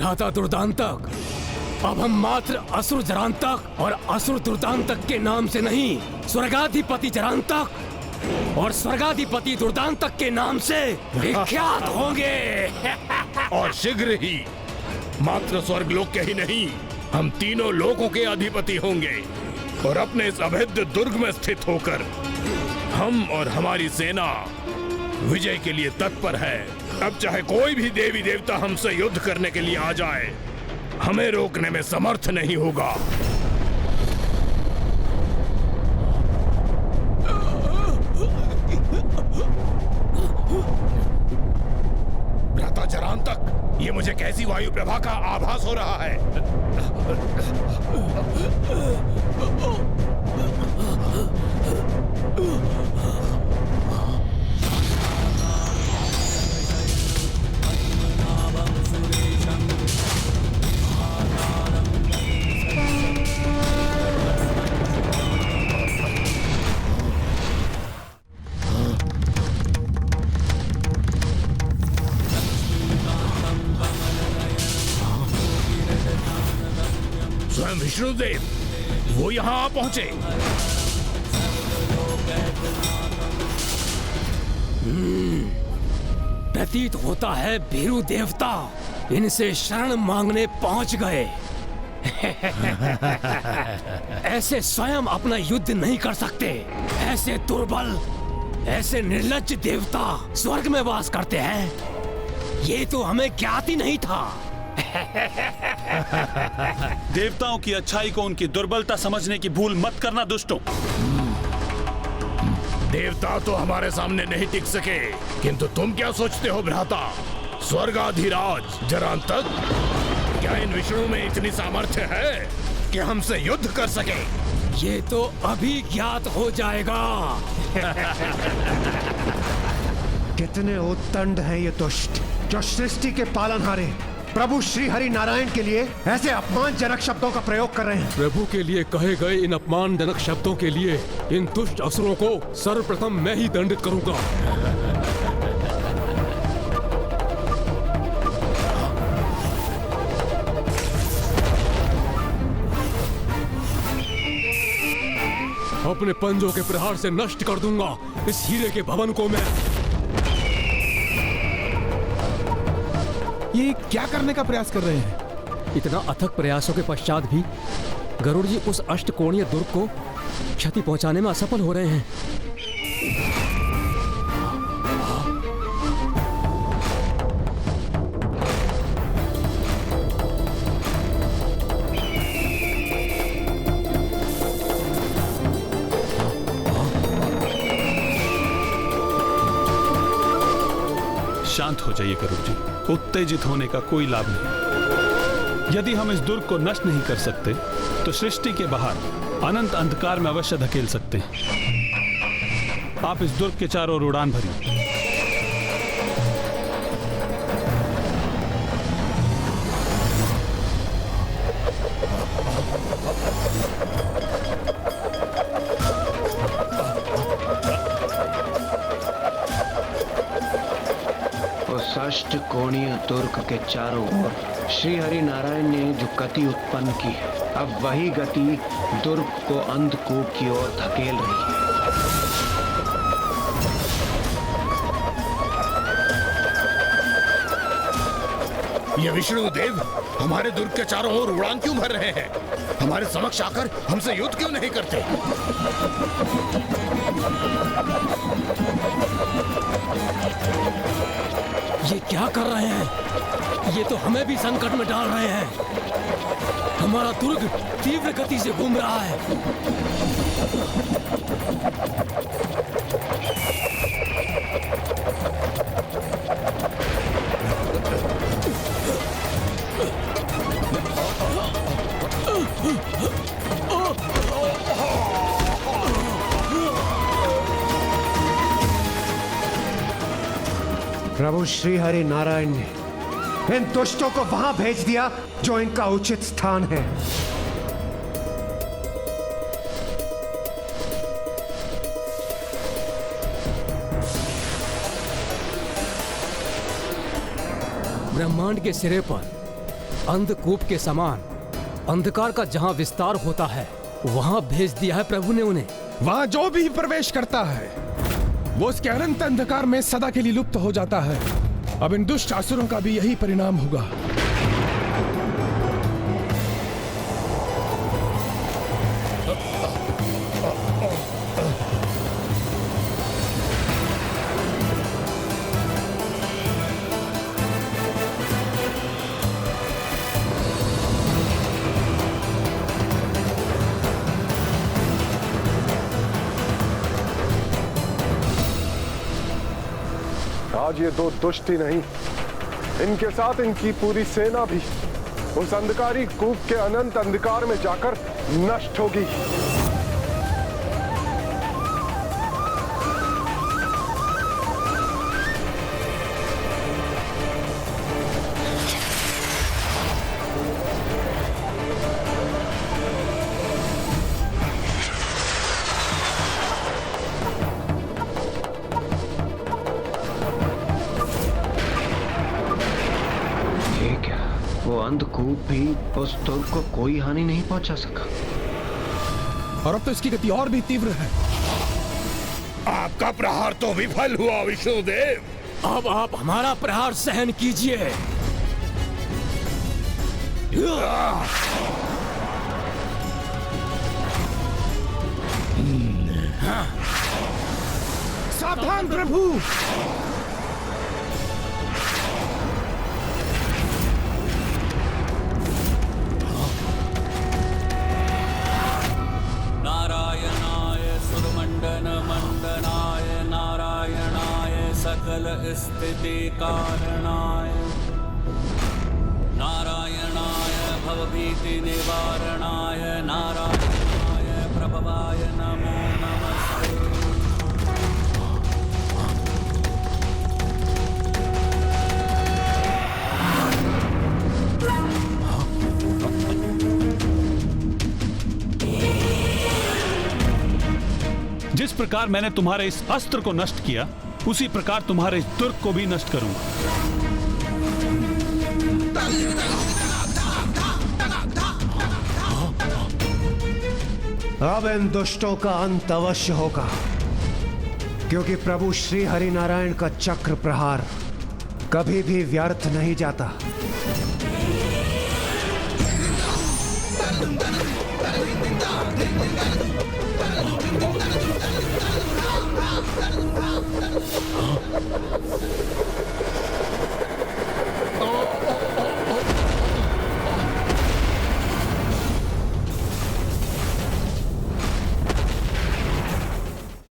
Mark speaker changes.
Speaker 1: भ्राता दुर्दांतक, अब हम मात्र असुर जरांतक और असुर दुर्दांतक के नाम से नहीं, स्वर्गाधिपति जरांतक और स्वर्गाधिपति दुर्दांतक के नाम से विख्यात होंगे।
Speaker 2: और शीघ्र ही मात्र स्वर्गलोक के ही नहीं, हम तीनों लोकों के अधिपति होंगे और अपने इस अभेद्य दुर्ग में स्थित होकर हम और हमारी सेना विजय के लिए तत्पर है। अब चाहे कोई भी देवी देवता हमसे युद्ध करने के लिए आ जाए, हमें रोकने में समर्थ नहीं होगा। भ्राता जरांतक, ये मुझे कैसी वायु प्रभा का आभास हो रहा है? स्वयं विष्णुदेव वो यहाँ आ पहुंचे।
Speaker 1: प्रतीत होता है भीरू देवता इनसे शरण मांगने पहुंच गए। ऐसे स्वयं अपना युद्ध नहीं कर सकते। ऐसे दुर्बल, ऐसे निर्लज्ज देवता स्वर्ग में वास करते हैं, ये तो हमें ज्ञात ही नहीं था।
Speaker 3: देवताओं की अच्छाई को उनकी दुर्बलता समझने की भूल मत करना दुष्टों।
Speaker 2: देवता तो हमारे सामने नहीं टिक सके, किंतु तुम क्या सोचते हो भ्राता स्वर्गाधिराज जरांतक? क्या इन विष्णु में इतनी सामर्थ्य है कि हमसे युद्ध कर सके?
Speaker 1: ये तो अभी ज्ञात हो जाएगा।
Speaker 4: कितने उद्दंड हैं ये दुष्ट, जो सृष्टि के पालनहारे प्रभु श्री हरि नारायण के लिए ऐसे अपमानजनक शब्दों का प्रयोग कर रहे हैं।
Speaker 1: प्रभु के लिए कहे गए इन अपमानजनक शब्दों के लिए इन दुष्ट असुरों को सर्वप्रथम मैं ही दंडित करूंगा। अपने पंजों के प्रहार से नष्ट कर दूंगा इस हीरे के भवन को मैं।
Speaker 5: ये क्या करने का प्रयास कर रहे हैं?
Speaker 1: इतना अथक प्रयासों के पश्चात भी गरुड़ जी उस अष्टकोणीय दुर्ग को क्षति पहुंचाने में असफल हो रहे हैं।
Speaker 3: शांत हो जाइए गरुड़ जी, उत्तेजित होने का कोई लाभ नहीं। यदि हम इस दुर्ग को नष्ट नहीं कर सकते तो सृष्टि के बाहर अनंत अंधकार में अवश्य धकेल सकते हैं। आप इस दुर्ग के चारों ओर उड़ान भरिए।
Speaker 6: अष्टकोणीय दुर्ग के चारों ओर श्री हरि नारायण ने जो गति उत्पन्न की है, अब वही गति दुर्ग को अंधकूप की ओर धकेल रही है।
Speaker 2: ये विष्णुदेव हमारे दुर्ग के चारों ओर उड़ान क्यों भर रहे हैं? हमारे समक्ष आकर हमसे युद्ध क्यों नहीं करते?
Speaker 1: ये क्या कर रहे हैं? ये तो हमें भी संकट में डाल रहे हैं। हमारा दुर्ग तीव्र गति से घूम रहा है।
Speaker 4: प्रभु श्री हरि नारायण ने इन दुष्टों को वहां भेज दिया जो इनका उचित स्थान है।
Speaker 1: ब्रह्मांड के सिरे पर अंधकूप के समान अंधकार का जहाँ विस्तार होता है वहाँ भेज दिया है प्रभु ने उन्हें।
Speaker 5: वहाँ जो भी प्रवेश करता है वो उसके अनंत अंधकार में सदा के लिए लुप्त हो जाता है। अब इन दुष्ट असुरों का भी यही परिणाम होगा।
Speaker 7: आज ये दो दुष्ट ही नहीं, इनके साथ इनकी पूरी सेना भी उस अंधकारी कूप के अनंत अंधकार में जाकर नष्ट होगी।
Speaker 6: वो अंधकूप भी उस दुर्ग को कोई हानि नहीं पहुंचा सका।
Speaker 5: और अब तो इसकी गति और भी तीव्र है।
Speaker 2: आपका प्रहार तो विफल हुआ विष्णुदेव।
Speaker 1: अब आप हमारा प्रहार सहन कीजिए।
Speaker 5: सावधान प्रभु।
Speaker 8: सकल स्थिति कारणाय नारायणाय भवभीति निवारणाय नारायणाय प्रभवाय नमो नमस्ते।
Speaker 3: जिस प्रकार मैंने तुम्हारे इस अस्त्र को नष्ट किया उसी प्रकार तुम्हारे इस दुर्ग को भी नष्ट करूंगा।
Speaker 4: अब इन दुष्टों का अंत अवश्य होगा, क्योंकि प्रभु श्री हरि नारायण का चक्र प्रहार कभी भी व्यर्थ नहीं जाता।